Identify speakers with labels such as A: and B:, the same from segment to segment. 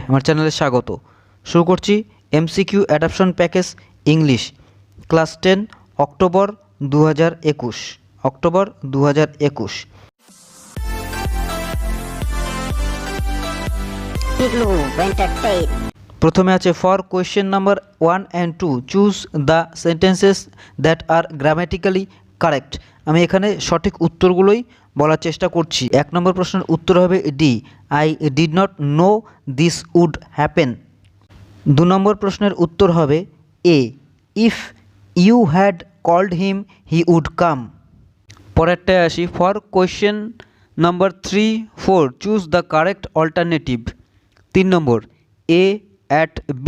A: আমার চ্যানেলে স্বাগত। শুরু করছি MCQ adaptation package English class 10 October 2021 October 2021। প্রথমে আছে for question number 1 and 2 choose the sentences that are grammatically correct. আমি এখানে সঠিক উত্তরগুলোই বলার চেষ্টা করছি। 1 নম্বর প্রশ্নের উত্তর হবে D, I did not know this would happen. 2 number প্রশ্নের উত্তর হবে A, if you had called him he would come. পরেরটায় আসি for question number 3, 4 choose the correct alternative. 3 number এ at B.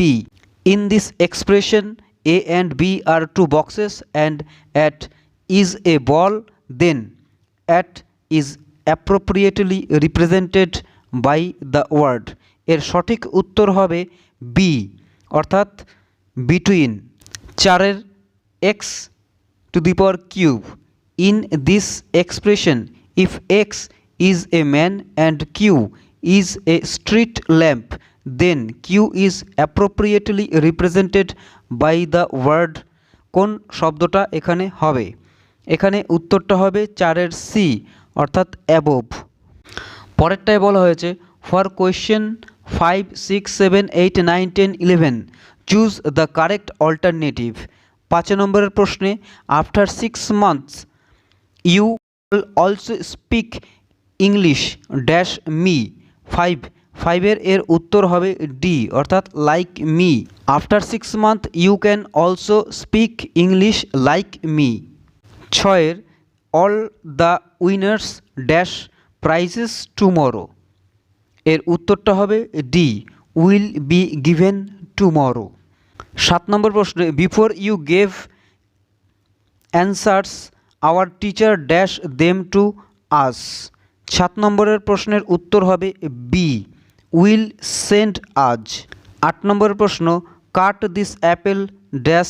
A: In this expression, A and B are two boxes and at is a ball, then at is appropriately represented by the word. এর সঠিক উত্তর হবে B অর্থাৎ between। 4 x to the power cube. In this expression, if x is a man and q is a street lamp, then q is appropriately represented by the word। কোন শব্দটা এখানে হবে? এখানে উত্তরটা হবে 4 সি অর্থাৎ অ্যাবোভ। পরেরটায় বলা হয়েছে for question 5, 6, 7, 8, 9, 10, 11 choose the correct alternative. 5 নম্বরের প্রশ্নে after 6 months you also speak English dash me. 5 এর উত্তর হবে ডি অর্থাৎ like me. After 6 month you can also speak English like me. 6 all the winners dash prizes tomorrow. এর উত্তরটা হবে D, will be given tomorrow. 7 নম্বর প্রশ্নে before you gave answers our teacher dash them to us. 7 নম্বরের প্রশ্নের উত্তর হবে B, will send আজ। 8 নম্বরের প্রশ্ন cut this apple dash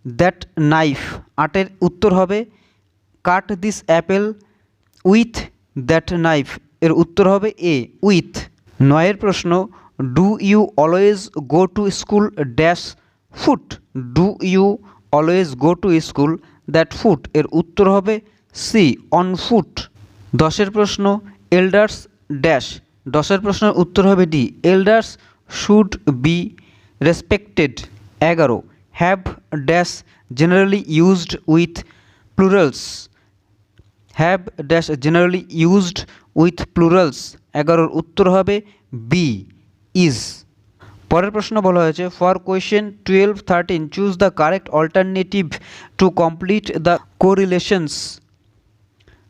A: that knife. 8 এর উত্তর হবে cut this apple with that knife. এর উত্তর হবে এ, উইথ। 9 এর প্রশ্ন do you always go to school dash foot. Do you always go to school that foot. এর উত্তর হবে সি, অন ফুট। 10 এর প্রশ্ন এল্ডার্স ড্যাশ। 10 এর প্রশ্নের উত্তর হবে D, elders should be respected. 11 have dash generally used with plurals. Have dash generally used with plurals. 11 উত্তর হবে বি, ইজ। পরের প্রশ্ন বলা হয়েছে for question 12, 13 choose the correct alternative to complete the correlations.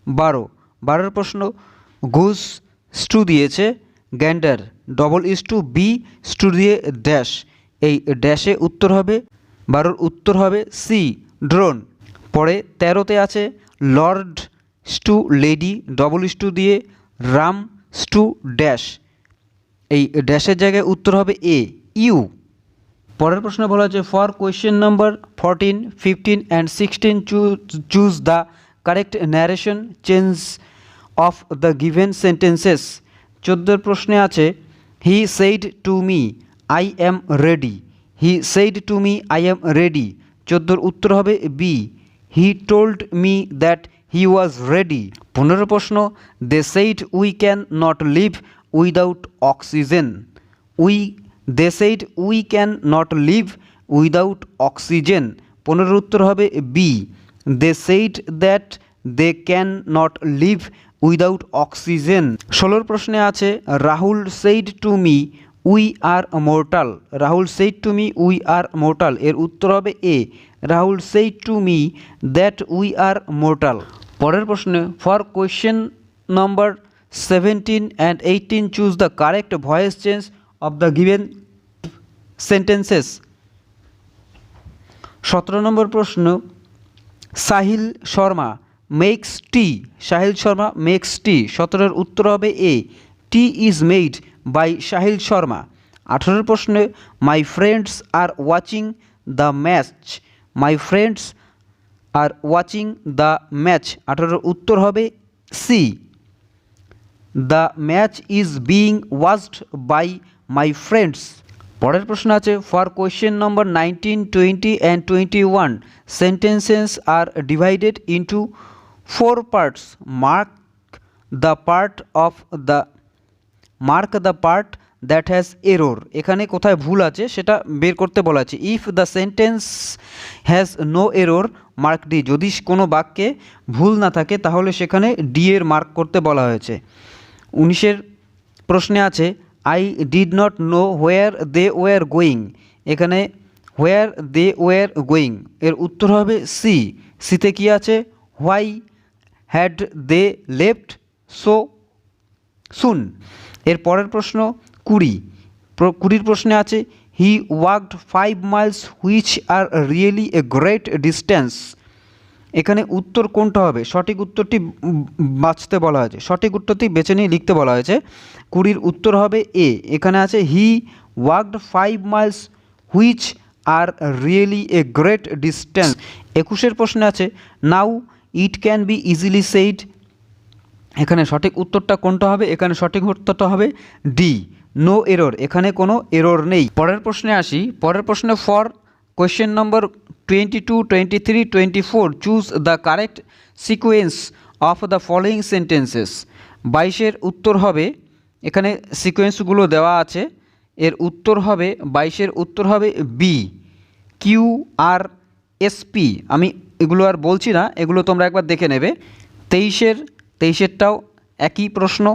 A: 12 প্রশ্ন ঘুষ স্টু দিয়েছে gander, double is to be is to দিয়ে dash. এই ড্যাশে উত্তর হবে 12 উত্তর হবে সি, ড্রোন। পরে 13তে আছে লর্ড স্টু লেডি, ডবল ইজ টু দিয়ে রাম স্টু ড্যাশ। এই ড্যাশের জায়গায় উত্তর হবে এ, ইউ। পরের প্রশ্নে বলা হয়েছে for question number 14, 15 and 16 choose the correct narration change of the given sentences. 14 প্রশ্নে আছে he said to me I am ready. He said to me I am ready. 14 উত্তর হবে B, he told me that he was ready. 15 প্রশ্ন they said we can not live without oxygen. They said we can not live without oxygen. 15 উত্তর হবে B, they said that they can not live without oxygen. 16 প্রশ্নে আছে Rahul said to me we are mortal. Rahul said to me we are mortal. এর উত্তর হবে A, Rahul said to me that we are mortal. পরের প্রশ্নে for question number 17 and 18 choose the correct voice change of the given sentences. 17 number প্রশ্ন Sahil Sharma makes tea. Sahil Sharma makes tea. 17 উত্তর হবে এ, টি is made by Sahil Sharma. 18 প্রশ্নে my friends are watching the match. My friends are watching the match. 18 উত্তর হবে C, The match is being watched by my friends. পরের প্রশ্ন আছে for question number 19, 20 and 21 sentences are divided into 4 parts. Mark the part that has error. এখানে কোথায় ভুল আছে সেটা বের করতে বলা আছে। If the sentence has no error mark D. যদি কোনো বাক্যে ভুল না থাকে তাহলে সেখানে ডি এর মার্ক করতে বলা হয়েছে। 19-এর প্রশ্নে আছে I did not know where they were going. এখানে হোয়ার দে ওয়ার গোয়িং এর উত্তর হবে সি। সিতে কি আছে? Why had they left so soon. এর পরের প্রশ্ন 20-র প্রশ্নে আছে he walked 5 miles which are really a great distance. এখানে উত্তর কোনটা হবে? সঠিক উত্তরটি বাছতে বলা হয়েছে, সঠিক উত্তরটি বেছে নিয়ে লিখতে বলা হয়েছে। 20-র উত্তর হবে এ। এখানে আছে he walked 5 miles which are really a great distance. 21-এর প্রশ্নে আছে now it can be easily said. এখানে সঠিক উত্তরটা কোনটা হবে? এখানে সঠিক উত্তরটা হবে ডি, নো এরর। এখানে কোনো এরর নেই। পরের প্রশ্নে আসি। পরের প্রশ্নে for question number 22, 23, 24 choose the correct sequence of the following sentences. 22-এর উত্তর হবে, এখানে সিকোয়েন্সগুলো দেওয়া আছে, এর উত্তর হবে 22-এর উত্তর হবে B, Q R S P. আমি এগুলো আর বলছি না, এগুলো তোমরা একবার দেখে নেবে। 23-এরটাও একই প্রশ্ন,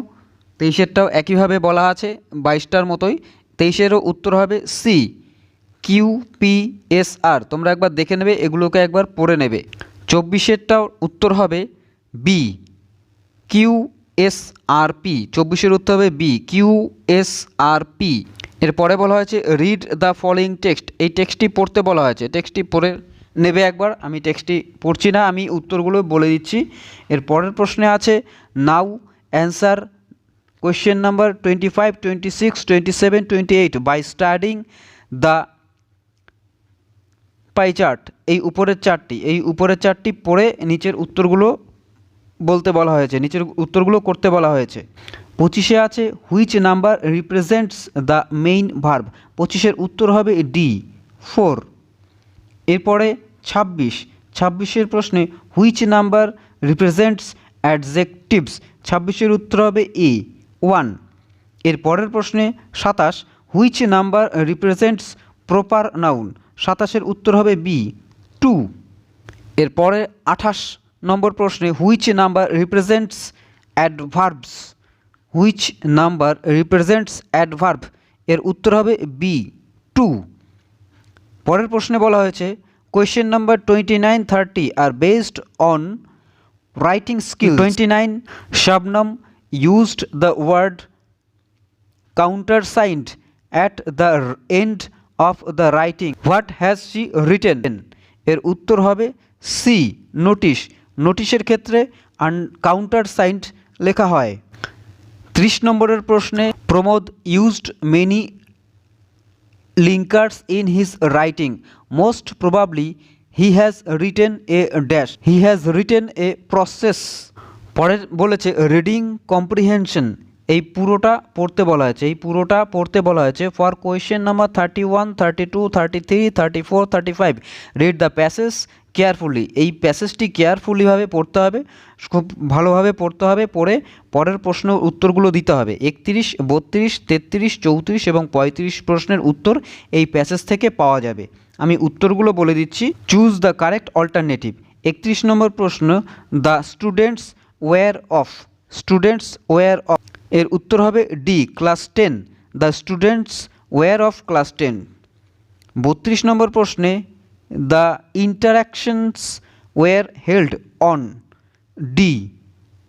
A: 23-এরটাও একইভাবে বলা আছে 22টার মতোই। 23-এরও উত্তর হবে সি, কিউ পি এস আর। তোমরা একবার দেখে নেবে, এগুলোকে একবার পড়ে নেবে। 24-এরটাও উত্তর হবে বি, কিউ এস আর পি। 24-এর উত্তর হবে বি, কিউ এস আর পি। এরপরে বলা হয়েছে রিড দ্য ফলোয়িং টেক্সট। এই টেক্সটটি পড়তে বলা হয়েছে, টেক্সটটি পড়ে নেবে একবার। আমি টেক্সটটি পড়ছি না, আমি উত্তরগুলো বলে দিচ্ছি। এর পরের প্রশ্নে আছে now answer question number 25, 26, 27, 28 by studying the pie chart. এই উপরের চার্টটি পড়ে নিচের উত্তরগুলো বলতে বলা হয়েছে, নিচের উত্তরগুলো করতে বলা হয়েছে। 25-এ আছে which number represents the main verb. 25-এর উত্তর হবে ডি, 4। এরপরে 26-এর প্রশ্নে হুইচ নাম্বার রিপ্রেজেন্টস অ্যাডজেক্টিভস। 26-এর উত্তর হবে এ, 1। এর পরের প্রশ্নে 27 which number represents proper noun. 27-এর উত্তর হবে বি, 2। এরপরে 28 নম্বর প্রশ্নে which number represents adverbs. Which number represents adverb, এর উত্তর হবে বি, 2। পরের প্রশ্নে বলা হয়েছে question number 29, 30 are based on writing skill. 29 Shabnam used the word countersigned at the end of the writing. What has she written? এর উত্তর হবে সি, নোটিশ। নোটিশের ক্ষেত্রে কাউন্টারসাইন্ড লেখা হয়। 30 নম্বরের প্রশ্নে Pramod used many linkers in his writing. Most probably he has written a dash. He has written a process. পরে বলেছে রিডিং কম্প্রিহেনশন। এই পুরোটা পড়তে বলা হয়েছে। For question number 31, 32, 33, 34, 35 read the passage carefully. এই প্যাসেজটি কেয়ারফুলিভাবে পড়তে হবে, খুব ভালোভাবে পড়তে হবে। পড়ে পরের প্রশ্ন উত্তরগুলো দিতে হবে। 31, 32, 33, 34 এবং 35 প্রশ্নের উত্তর এই প্যাসেজ থেকে পাওয়া যাবে। আমি উত্তরগুলো বলে দিচ্ছি। Choose the correct alternative. 31 নম্বর প্রশ্ন the students were off. Students were off এর উত্তর হবে D, class 10। The students were off class 10। 32 নম্বর প্রশ্নে the interactions were held on D,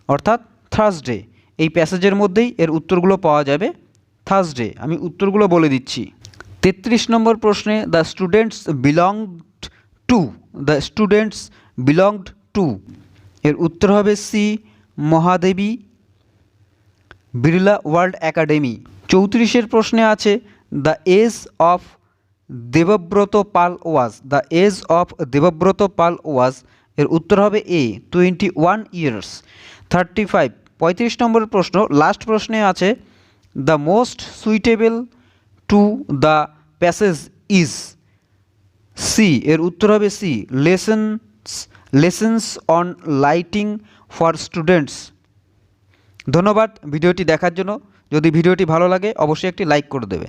A: অর্থাৎ থার্সডে। এই প্যাসেজের মধ্যেই এর উত্তরগুলো পাওয়া যাবে, থার্সডে। আমি উত্তরগুলো বলে দিচ্ছি। 33 নম্বর প্রশ্নে the students belonged to. The students belonged to এর উত্তর হবে C, Mahadevi Birla world academy. 34-এর প্রশ্নে আছে the age of Debabrata Pal was. The age of Debabrata Pal was এর উত্তর হবে এ, 21 ইয়ার্স। 35 নম্বরের প্রশ্ন লাস্ট প্রশ্নে আছে the most suitable to the passage is? C, এর উত্তর হবে C, lessons on lighting for students. ধন্যবাদ ভিডিওটি দেখার জন্য। যদি ভিডিওটি ভালো লাগে অবশ্যই একটি লাইক করে দেবে।